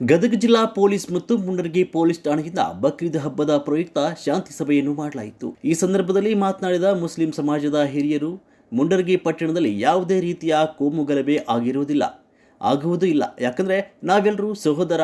ಗದಗ ಜಿಲ್ಲಾ ಪೊಲೀಸ್ ಮತ್ತು ಮುಂಡರಗಿ ಪೊಲೀಸ್ ಠಾಣೆಯಿಂದ ಬಕ್ರೀದ್ ಹಬ್ಬದ ಪ್ರಯುಕ್ತ ಶಾಂತಿ ಸಭೆಯನ್ನು ಮಾಡಲಾಯಿತು. ಈ ಸಂದರ್ಭದಲ್ಲಿ ಮಾತನಾಡಿದ ಮುಸ್ಲಿಂ ಸಮಾಜದ ಹಿರಿಯರು, ಮುಂಡರಗಿ ಪಟ್ಟಣದಲ್ಲಿ ಯಾವುದೇ ರೀತಿಯ ಕೋಮು ಗಲಭೆ ಆಗುವುದೂ ಇಲ್ಲ. ಯಾಕಂದರೆ ನಾವೆಲ್ಲರೂ ಸಹೋದರ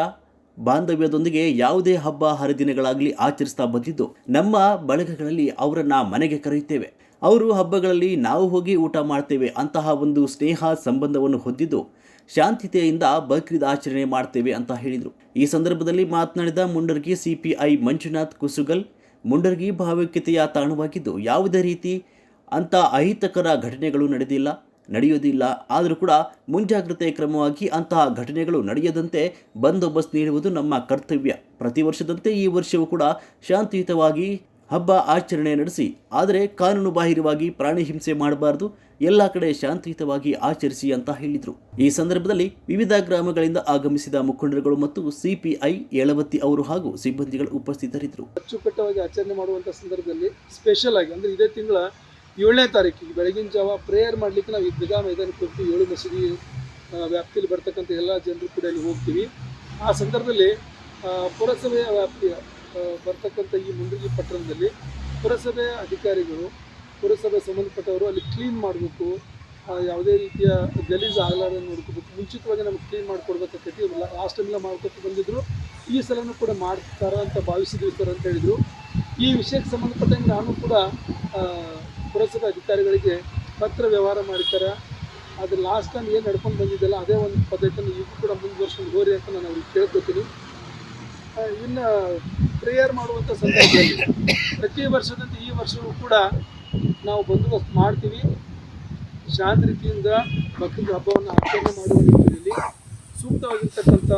ಬಾಂಧವ್ಯದೊಂದಿಗೆ ಯಾವುದೇ ಹಬ್ಬ ಹರಿದಿನಗಳಾಗಲಿ ಆಚರಿಸ್ತಾ ಬಂದಿದ್ದು, ನಮ್ಮ ಬಳಗಗಳಲ್ಲಿ ಅವರನ್ನು ಮನೆಗೆ ಕರೆಯುತ್ತೇವೆ. ಅವರು ಹಬ್ಬಗಳಲ್ಲಿ ನಾವು ಹೋಗಿ ಊಟ ಮಾಡ್ತೇವೆ. ಅಂತಹ ಒಂದು ಸ್ನೇಹ ಸಂಬಂಧವನ್ನು ಹೊಂದಿದ್ದು ಶಾಂತಿತೆಯಿಂದ ಬಕ್ರೀದ್ ಆಚರಣೆ ಮಾಡ್ತೇವೆ ಅಂತ ಹೇಳಿದರು. ಈ ಸಂದರ್ಭದಲ್ಲಿ ಮಾತನಾಡಿದ ಮುಂಡರಗಿ ಸಿಪಿಐ ಮಂಜುನಾಥ್ ಕುಸುಗಲ್, ಮುಂಡರಗಿ ಭಾವೈಕ್ಯತೆಯ ತಾಣವಾಗಿದ್ದು ಯಾವುದೇ ರೀತಿ ಅಂತ ಅಹಿತಕರ ಘಟನೆಗಳು ನಡೆಯುವುದಿಲ್ಲ. ಆದರೂ ಕೂಡ ಮುಂಜಾಗ್ರತೆ ಕ್ರಮವಾಗಿ ಅಂತಹ ಘಟನೆಗಳು ನಡೆಯದಂತೆ ಬಂದೋಬಸ್ತ್ ನೀಡುವುದು ನಮ್ಮ ಕರ್ತವ್ಯ. ಪ್ರತಿ ವರ್ಷದಂತೆ ಈ ವರ್ಷವೂ ಕೂಡ ಶಾಂತಿಯುತವಾಗಿ ಹಬ್ಬ ಆಚರಣೆ ನಡೆಸಿ, ಆದರೆ ಕಾನೂನು ಬಾಹಿರವಾಗಿ ಪ್ರಾಣಿ ಹಿಂಸೆ ಮಾಡಬಾರದು, ಎಲ್ಲ ಕಡೆ ಶಾಂತಿಯುತವಾಗಿ ಆಚರಿಸಿ ಅಂತ ಹೇಳಿದರು. ಈ ಸಂದರ್ಭದಲ್ಲಿ ವಿವಿಧ ಗ್ರಾಮಗಳಿಂದ ಆಗಮಿಸಿದ ಮುಖಂಡರುಗಳು ಮತ್ತು ಸಿಪಿಐ ಯಳವತ್ತಿ ಅವರು ಹಾಗೂ ಸಿಬ್ಬಂದಿಗಳು ಉಪಸ್ಥಿತರಿದ್ದರು. ಅಚ್ಚುಕಟ್ಟವಾಗಿ ಆಚರಣೆ ಮಾಡುವಂಥ ಸಂದರ್ಭದಲ್ಲಿ ಸ್ಪೆಷಲ್ ಆಗಿ ಅಂದರೆ ಇದೇ ತಿಂಗಳ 7ನೇ ತಾರೀಕಿಗೆ ಬೆಳಗಿನ ಜಾವ ಪ್ರೇಯರ್ ಮಾಡಲಿಕ್ಕೆ ನಾವು ಈದ್ಗಾ ಮೈದಾನಕ್ಕೆ ಹೋಗ್ತೀವಿ. 7 ಮಸೀದಿ ವ್ಯಾಪ್ತಿಯಲ್ಲಿ ಬರ್ತಕ್ಕಂಥ ಎಲ್ಲ ಜನರು ಕೂಡ ಇಲ್ಲಿ ಹೋಗ್ತೀವಿ. ಆ ಸಂದರ್ಭದಲ್ಲಿ ಪುರಸಭೆಯ ವ್ಯಾಪ್ತಿಯ ಬರ್ತಕ್ಕಂಥ ಈ ಮುಂಡರಗಿ ಪಟ್ಟಣದಲ್ಲಿ ಪುರಸಭೆಯ ಅಧಿಕಾರಿಗಳು, ಪುರಸಭೆ ಸಂಬಂಧಪಟ್ಟವರು ಅಲ್ಲಿ ಕ್ಲೀನ್ ಮಾಡಬೇಕು, ಯಾವುದೇ ರೀತಿಯ ಗಲೀಜು ಆಗಲಾರನ್ನು ನೋಡ್ಕೋಬೇಕು. ಮುಂಚಿತವಾಗಿ ನಮಗೆ ಕ್ಲೀನ್ ಮಾಡಿಕೊಡ್ಬೇಕಾಗ್ತೈತಿ. ಲಾಸ್ಟ್ ಟೈಮೆಲ್ಲ ಮಾಡ್ಕೊತ ಬಂದಿದ್ದರು, ಈ ಸಲನೂ ಕೂಡ ಮಾಡ್ತಾರ ಅಂತ ಭಾವಿಸಿದ್ವಿ ಸರ್ ಅಂತ ಹೇಳಿದರು. ಈ ವಿಷಯಕ್ಕೆ ಸಂಬಂಧಪಟ್ಟಂಗೆ ನಾನು ಕೂಡ ಪುರಸಭೆ ಅಧಿಕಾರಿಗಳಿಗೆ ಪತ್ರ ವ್ಯವಹಾರ ಮಾಡಿದ್ದಾರೆ. ಅದು ಲಾಸ್ಟ್ ಟೈಮ್ ಏನು ನಡ್ಕೊಂಡು ಬಂದಿದ್ದಲ್ಲ ಅದೇ ಒಂದು ಪದ್ಧತಿಯನ್ನು ಈಗೂ ಕೂಡ ಮುಂದುವರ್ಸ್ಕೊಂಡು ಹೋರಿ ಅಂತ ನಾನು ಅವ್ರಿಗೆ ಕೇಳ್ಕೊತೀನಿ. ಇನ್ನು ಪ್ರೇಯರ್ ಮಾಡುವಂಥ ಸಂದರ್ಭದಲ್ಲಿ ಪ್ರತಿ ವರ್ಷದಂತೆ ಈ ವರ್ಷವೂ ಕೂಡ ನಾವು ಬಂದೋಬಸ್ತ್ ಮಾಡ್ತೀವಿ. ಶಾಂತ ರೀತಿಯಿಂದ ಬಕ್ರೀದ್ ಹಬ್ಬವನ್ನು ಆಚರಣೆ ಮಾಡುವ ರೀತಿಯಲ್ಲಿ ಸೂಕ್ತವಾಗಿರ್ತಕ್ಕಂಥ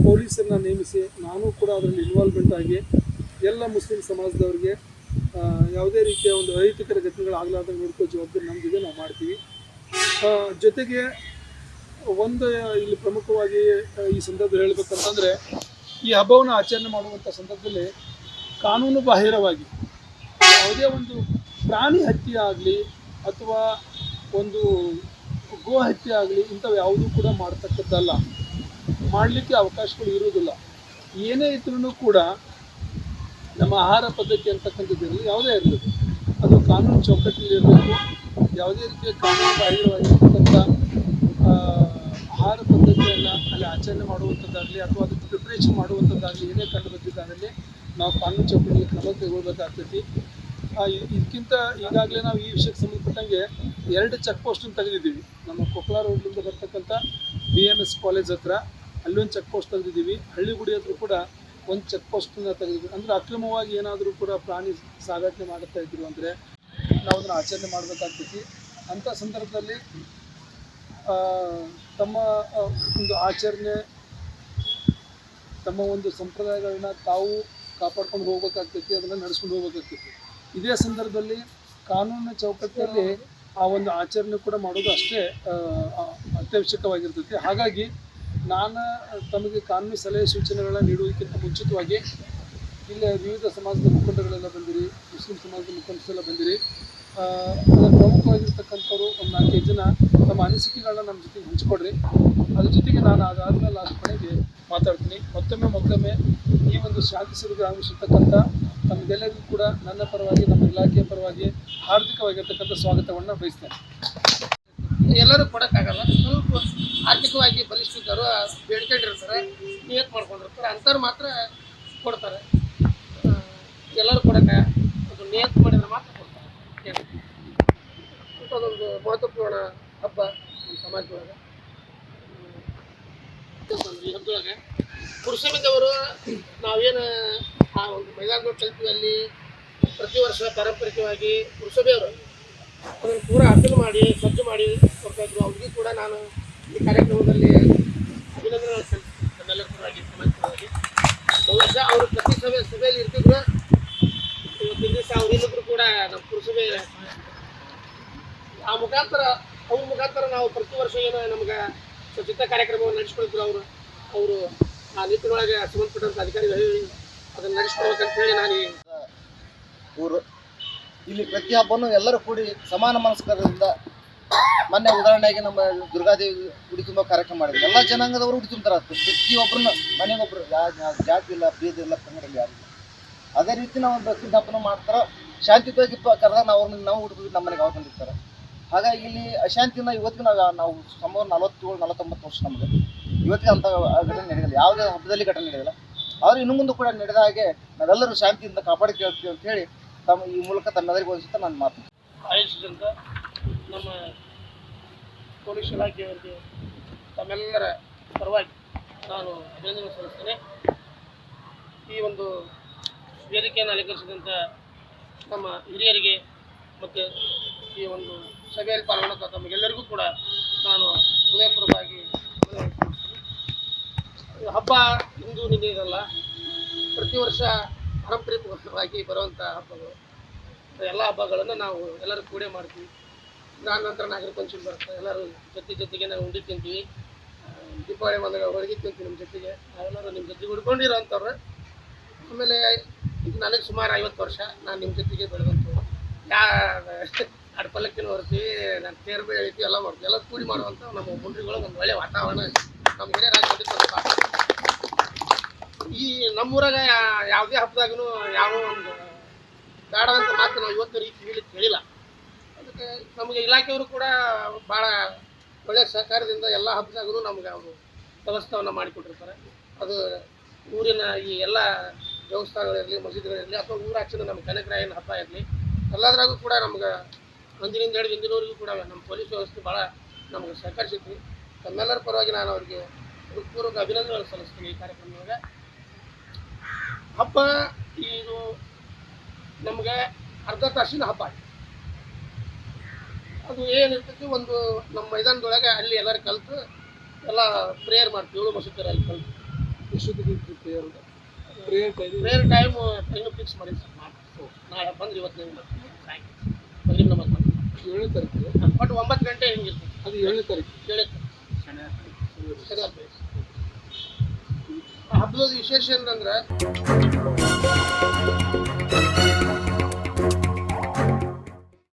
ಪೊಲೀಸರನ್ನ ನೇಮಿಸಿ ನಾನು ಕೂಡ ಅದರಲ್ಲಿ ಇನ್ವಾಲ್ವ್ಮೆಂಟ್ ಆಗಿ ಎಲ್ಲ ಮುಸ್ಲಿಂ ಸಮಾಜದವರಿಗೆ ಯಾವುದೇ ರೀತಿಯ ಒಂದು ಅಹಿತಕರ ಘಟನೆಗಳಾಗಲಾರ್ದಂಗೆ ನೋಡ್ಕೋ ಜವಾಬ್ದಾರಿ ನಮ್ಮದಿದೆ, ನಾವು ಮಾಡ್ತೀವಿ. ಜೊತೆಗೆ ಒಂದು ಇಲ್ಲಿ ಪ್ರಮುಖವಾಗಿ ಈ ಸಂದರ್ಭದಲ್ಲಿ ಹೇಳಬೇಕಂತಂದರೆ, ಈ ಹಬ್ಬವನ್ನು ಆಚರಣೆ ಮಾಡುವಂಥ ಸಂದರ್ಭದಲ್ಲಿ ಕಾನೂನು ಬಾಹಿರವಾಗಿ ಯಾವುದೇ ಒಂದು ಪ್ರಾಣಿ ಹತ್ಯೆ ಆಗಲಿ ಅಥವಾ ಒಂದು ಗೋ ಹತ್ಯೆ ಆಗಲಿ ಇಂಥವು ಯಾವುದೂ ಕೂಡ ಮಾಡ್ತಕ್ಕದ್ದಲ್ಲ, ಮಾಡಲಿಕ್ಕೆ ಅವಕಾಶಗಳು ಇರುವುದಿಲ್ಲ. ಏನೇ ಇದ್ರೂ ಕೂಡ ನಮ್ಮ ಆಹಾರ ಪದ್ಧತಿ ಅಂತಕ್ಕಂಥದ್ದಿರಲಿ, ಯಾವುದೇ ಇರಲಿ, ಅದು ಕಾನೂನು ಚೌಕಟ್ಟಿನಲ್ಲಿ ಇರಬೇಕು. ಯಾವುದೇ ರೀತಿಯ ಕಾನೂನು ಬಾಹಿರವಾಗಿರ್ತಕ್ಕಂಥ ಆಹಾರ ಪದ್ಧತಿಯನ್ನು ಅಲ್ಲಿ ಆಚರಣೆ ಮಾಡುವಂಥದ್ದಾಗಲಿ ಅಥವಾ ಅದಕ್ಕೆ ಪ್ರಿಪ್ರೇಷನ್ ಮಾಡುವಂಥದ್ದಾಗಲಿ ಏನೇ ಕಂಡು ಬಂದಿದ್ದಾಗಲಿ ನಾವು ಕಾನೂನು ಚೌಕಟ್ಟಿಗೆ ಕ್ರಮ ಕೈಗೊಳ್ಳಬೇಕಾಗ್ತೈತಿ. ಇದಕ್ಕಿಂತ ಈಗಾಗಲೇ ನಾವು ಈ ವಿಷಯಕ್ಕೆ ಸಂಬಂಧಪಟ್ಟಂಗೆ 2 ಚೆಕ್ ಪೋಸ್ಟನ್ನು ತೆಗೆದಿದ್ದೀವಿ. ನಮ್ಮ ಕೊಪ್ಪಳ ರೋಡ್ನಿಂದ ಬರ್ತಕ್ಕಂಥ BMS ಕಾಲೇಜ್ ಹತ್ರ ಅಲ್ಲಿ ಒಂದು ಚೆಕ್ ಪೋಸ್ಟ್ ತೆಗೆದಿದ್ದೀವಿ. ಹಳ್ಳಿಗುಡಿ ಹತ್ರ ಕೂಡ ಒಂದು ಚೆಕ್ ಪೋಸ್ಟನ್ನು ತೆಗೆದಿದ್ದೀವಿ. ಅಂದರೆ ಅಕ್ರಮವಾಗಿ ಏನಾದರೂ ಕೂಡ ಪ್ರಾಣಿ ಸಾಗಾಟನೆ ಮಾಡುತ್ತಾ ಇದ್ರು ಅಂದರೆ ನಾವು ಅದನ್ನು ಆಚರಣೆ ಮಾಡಬೇಕಾಗ್ತೈತಿ. ಅಂಥ ಸಂದರ್ಭದಲ್ಲಿ ತಮ್ಮ ಒಂದು ಆಚರಣೆ, ತಮ್ಮ ಒಂದು ಸಂಪ್ರದಾಯಗಳನ್ನ ತಾವು ಕಾಪಾಡ್ಕೊಂಡು ಹೋಗ್ಬೇಕಾಗ್ತೈತಿ, ಅದನ್ನು ನಡೆಸ್ಕೊಂಡು ಹೋಗ್ಬೇಕಾಗ್ತೈತಿ. ಇದೇ ಸಂದರ್ಭದಲ್ಲಿ ಕಾನೂನಿನ ಚೌಕಟ್ಟಿನಲ್ಲಿ ಆ ಒಂದು ಆಚರಣೆ ಕೂಡ ಮಾಡೋದು ಅಷ್ಟೇ ಅತ್ಯವಶ್ಯಕವಾಗಿರ್ತೈತಿ. ಹಾಗಾಗಿ ನಾನು ತಮಗೆ ಕಾನೂನು ಸಲಹೆ ಸೂಚನೆಗಳನ್ನ ನೀಡುವುದಕ್ಕಿಂತ ಮುಂಚಿತವಾಗಿ ಇಲ್ಲಿ ವಿವಿಧ ಸಮಾಜದ ಮುಖಂಡಗಳೆಲ್ಲ ಬಂದಿರಿ, ಮುಸ್ಲಿಂ ಸಮಾಜದ ಮುಖಂಡರೆಲ್ಲ ಬಂದಿರಿ. ಅದರ ಪ್ರಮುಖವಾಗಿರ್ತಕ್ಕಂಥವ್ರು ಒಂದು 4-5 ಜನ ತಮ್ಮ ಅನಿಸಿಕೆಗಳನ್ನ ನಮ್ಮ ಜೊತೆಗೆ ಹಂಚಿಕೊಡ್ರಿ. ಅದ್ರ ಜೊತೆಗೆ ನಾನು ಅದಾದಮೇಲೆ ಲಾಸ್ಟ್ ಕೊನೆಗೆ ಮಾತಾಡ್ತೀನಿ. ಮತ್ತೊಮ್ಮೆ ಈ ಒಂದು ಶಾಂತಿ ಸಭೆಗೆ ಆಗಮಿಸಿರ್ತಕ್ಕಂಥ ತಮಗೆಲ್ಲರಿಗೂ ಕೂಡ ನನ್ನ ಪರವಾಗಿ, ನಮ್ಮ ಇಲಾಖೆಯ ಪರವಾಗಿ ಹಾರ್ದಿಕವಾಗಿರ್ತಕ್ಕಂಥ ಸ್ವಾಗತವನ್ನು ಬಯಸ್ತೇನೆ. ಎಲ್ಲರೂ ಕೊಡೋಕ್ಕಾಗಲ್ಲ, ಸ್ವಲ್ಪ ಆರ್ಥಿಕವಾಗಿ ಬಲಿಷ್ಠರು ಬೇಡ್ಕೊಂಡಿರ್ತಾರೆ, ನಿಯತ್ ಮಾಡ್ಕೊಂಡಿರ್ತಾರೆ, ಅಂಥವ್ರು ಮಾತ್ರ ಕೊಡ್ತಾರೆ. ಎಲ್ಲರೂ ಕೊಡೋಕ್ಕೆ ಅದು ನಿಯತ್ ಮಾಡಿದ್ರೆ ಮಾತ್ರ ಕೊಡ್ತಾರೆ. ಅದೊಂದು ಮಹತ್ವಪೂರ್ಣ ಹಬ್ಬ ನಮ್ಮ ಸಮಾಜದೊಳಗೆ. ಈ ಹಬ್ಬದೊಳಗೆ ಪುರುಷಮಿದ್ದವರು ನಾವೇನು ಆ ಒಂದು ಮೈದಾನದೊಳಗೆ ಕಲ್ತೀವಿ, ಅಲ್ಲಿ ಪ್ರತಿ ವರ್ಷ ಪಾರಂಪರಿಕವಾಗಿ ಪುರುಷಭೆಯವರು ಅದನ್ನು ಪೂರ ಹಸನು ಮಾಡಿ ಸಜ್ಜು ಮಾಡಿ ಕೊಡ್ತಾಯಿದ್ರು. ಅವ್ರಿಗೂ ಕೂಡ ನಾನು ಈ ಕಾರ್ಯಕ್ರಮದಲ್ಲಿ ಅಭಿನಂದನೆ ಸಲ್ಲಿಸ್ತೀನಿ ನಮ್ಮೆಲ್ಲರ ಪರವಾಗಿ, ಸಮಾಜವಾಗಿ. ಬಹುಶಃ ಅವರು ಪ್ರತಿ ಸಭೆಯಲ್ಲಿ ಇರ್ತಿದ್ರು. ಇವತ್ತಿನ ದಿವಸ ಅವ್ರು ಇಲ್ಲಿದ್ರು ಕೂಡ ನಮ್ಮ ಪುರಸಭೆ ಅವ್ರ ಮುಖಾಂತರ ನಾವು ಪ್ರತಿ ವರ್ಷ ಏನು ನಮ್ಗೆ ಸ್ವಚ್ಛತಾ ಕಾರ್ಯಕ್ರಮವನ್ನು ನಡೆಸ್ಕೊಳ್ತಿದ್ರು. ಅವರು ಆ ನಿಟ್ಟಿನೊಳಗೆ ಸಂಬಂಧಪಟ್ಟಂಥ ಅಧಿಕಾರಿಗಳು ಅದನ್ನು ನಡೆಸ್ಕೊಳ್ಬೇಕಂತ ಹೇಳಿ ನಾನು ಊರು ಇಲ್ಲಿ ಪ್ರತಿ ಹಬ್ಬನೂ ಎಲ್ಲರೂ ಕೂಡಿ ಸಮಾನ ಮನಸ್ಕರದಿಂದ ಮೊನ್ನೆ ಉದಾಹರಣೆಗೆ ನಮ್ಮ ದುರ್ಗಾದೇವಿ ಉಡಿ ತುಂಬ ಕಾರ್ಯಕ್ರಮ ಮಾಡಿದ್ರು. ಎಲ್ಲ ಜನಾಂಗದವರು ಉಡಿ ತುಂಬ್ತಾರೆ. ಪ್ರತಿಯೊಬ್ಬರನ್ನ ಮನೆಗೊಬ್ಬರು ಜಾತಿ ಇಲ್ಲ, ಭೇದ ಇಲ್ಲ, ಕನ್ನಡ ಯಾರು ಇಲ್ಲ. ಅದೇ ರೀತಿ ನಾವು ಬಕ್ರೀದ್ ಹಬ್ಬನ ಮಾಡ್ತಾರೆ. ಶಾಂತಿಯುತವಾಗಿ ಕರೆದಾಗ ನಾವು ಹುಡುಗ ನಮ್ಮ ಮನೆಗೆ ಅವ್ರು ಬಂದಿರ್ತಾರೆ. ಹಾಗಾಗಿ ಇಲ್ಲಿ ಅಶಾಂತಿನ ಇವತ್ತಿಗೆ ನಾವು ಸುಮಾರು 47-49 ವರ್ಷ ನಮಗೆ ಇವತ್ತಿಗೆ ಅಂಥ ಘಟನೆ ನಡೆದಿಲ್ಲ. ಯಾವುದೇ ಹಬ್ಬದಲ್ಲಿ ಘಟನೆ ನಡೆದಿಲ್ಲ. ಆದರೆ ಇನ್ನು ಮುಂದೆ ಕೂಡ ನಡೆದ ಹಾಗೆ ನಾವೆಲ್ಲರೂ ಶಾಂತಿಯಿಂದ ಕಾಪಾಡಿಕೊಳ್ತೀವಿ ಅಂತ ಹೇಳಿ ಈ ಮೂಲಕ ತಮ್ಮೆಲ್ಲರಿಗೂ ಅನಿಸುತ್ತಾ ನಾನು ಮಾತು ಆಯೋಜಿಸಿದಂಥ ನಮ್ಮ ಪೊಲೀಸ್ ಇಲಾಖೆಯವರಿಗೆ ತಮ್ಮೆಲ್ಲರ ಪರವಾಗಿ ನಾನು ಅಭಿನಂದನೆ ಸಲ್ಲಿಸ್ತೇನೆ. ಈ ಒಂದು ವೇದಿಕೆಯನ್ನು ಅಲಂಕರಿಸಿದಂಥ ನಮ್ಮ ಹಿರಿಯರಿಗೆ ಮತ್ತು ಈ ಒಂದು ಸಭೆಯಲ್ಲಿ ಪಾಲ್ಗೊಂಡ ತಮಗೆಲ್ಲರಿಗೂ ಕೂಡ ನಾನು ಹೃದಯಪೂರ್ವಕವಾಗಿ ಹಬ್ಬ ಇಂದು ನಿನ್ನೆದಲ್ಲ, ಪ್ರತಿ ವರ್ಷ ಪಾರಂಪರಿಕವಾಗಿ ಬರುವಂಥ ಹಬ್ಬಗಳು. ಎಲ್ಲ ಹಬ್ಬಗಳನ್ನು ನಾವು ಎಲ್ಲರೂ ಕೂಡೆ ಮಾಡ್ತೀವಿ. ನಂತರ ನಾಗರ ಪಂಚಮಿ ಬರುತ್ತೆ, ಎಲ್ಲರೂ ಜೊತೆಗೆ ನಾವು ಉಂಡಿ ತಿಂತೀವಿ. ದೀಪಾವಳಿ ಬಂದಾಗ ಹೊರಗೆ ತಿಂತೀವಿ ನಿಮ್ಮ ಜೊತೆಗೆ. ನಾವೆಲ್ಲರೂ ನಿಮ್ಮ ಜೊತೆಗೆ ಉಡ್ಕೊಂಡಿರೋಂಥವ್ರು. ಆಮೇಲೆ ನನಗೆ ಸುಮಾರು 50 ವರ್ಷ ನಾನು ನಿಮ್ಮ ಜೊತೆಗೆ ಬೆಳೆದಂತು. ಅಡ್ಪಲ್ಲಕ್ಕಿನ ಹೊರ್ತೀವಿ, ನಾನು ತೇರು ಬೇ ಹೇಳ್ತೀವಿ, ಎಲ್ಲ ಮಾಡ್ತೀವಿ. ಎಲ್ಲ ಕೂಡಿ ಮಾಡುವಂಥ ನಮ್ಮ ಮುಂಡ್ರಿಗಳು ಒಂದು ಒಳ್ಳೆಯ ವಾತಾವರಣ ನಮ್ಮ ಹಿರಿಯ ರಾಜ್ಯದಲ್ಲಿ. ಈ ನಮ್ಮೂರಾಗ ಯಾವುದೇ ಹಬ್ಬದಾಗೂ ಯಾವ ಒಂದು ಬೇಡ ಅಂತ ಮಾತು ನಾವು ಇವತ್ತು ರೀತಿ ಹೇಳಲಿಕ್ಕೆ ಹೇಳಿಲ್ಲ. ಅದಕ್ಕೆ ನಮಗೆ ಇಲಾಖೆಯವರು ಕೂಡ ಭಾಳ ಒಳ್ಳೆಯ ಸಹಕಾರದಿಂದ ಎಲ್ಲ ಹಬ್ಬದಾಗೂ ನಮಗೆ ಅವರು ವ್ಯವಸ್ಥೆಯನ್ನು ಮಾಡಿಕೊಟ್ಟಿರ್ತಾರೆ. ಅದು ಊರಿನ ಈ ಎಲ್ಲ ದೇವಸ್ಥಾನಗಳಿರಲಿ, ಮಸೀದಿಗಳಿರಲಿ, ಅಥವಾ ಊರಾಚಿನ ನಮ್ಮ ಕನಕರಾಯನ ಹಬ್ಬ ಇರಲಿ, ಎಲ್ಲದರಾಗೂ ಕೂಡ ನಮ್ಗೆ ಅಂದಿನಿಂದ ಹಿಡಿದು ಇಂದಿನವರೆಗೂ ಕೂಡ ನಮ್ಮ ಪೊಲೀಸ್ ವ್ಯವಸ್ಥೆ ಭಾಳ ನಮಗೆ ಸಹಕರಿಸಿದ್ವಿ. ತಮ್ಮೆಲ್ಲರ ಪರವಾಗಿ ನಾನು ಅವರಿಗೆ ಹೃತ್ಪೂರ್ವಕ ಅಭಿನಂದನೆ ಸಲ್ಲಿಸ್ತೀನಿ. ಈ ಕಾರ್ಯಕ್ರಮದೊಳಗೆ ಹಬ್ಬ ಇದು ನಮಗೆ ಅರ್ಧ ತಾಸಿನ ಹಬ್ಬ. ಅದು ಏನಿರ್ತೈತಿ, ಒಂದು ನಮ್ಮ ಮೈದಾನದೊಳಗೆ ಅಲ್ಲಿ ಎಲ್ಲರೂ ಕಲಿತು ಎಲ್ಲ ಪ್ರೇಯರ್ ಮಾಡ್ತೀವಿ. 7 ಮಸೂತಿರಲ್ಲಿ ಕಲಿತು ಪ್ರೇಯರ್ ಟೈಮ್ ಇನ್ನೂ ಫಿಕ್ಸ್ ಮಾಡಿ ಸರ್. ನಾಳೆ ಬಂದ್ರೆ ಇವತ್ತು ಮಗರಿಬ್ ನಮಾಜ್ ಮಾಡಿ 7ನೇ ತಾರೀಕು ಬಟ್ 9 ಗಂಟೆ ಹಿಂಗಿರ್ತದೆ. ಅದು 7ನೇ ತಾರೀಕು ಶನಿವಾರ. ಹಬ್ಬದ ವಿಶೇಷ ಏನಂದ್ರೆ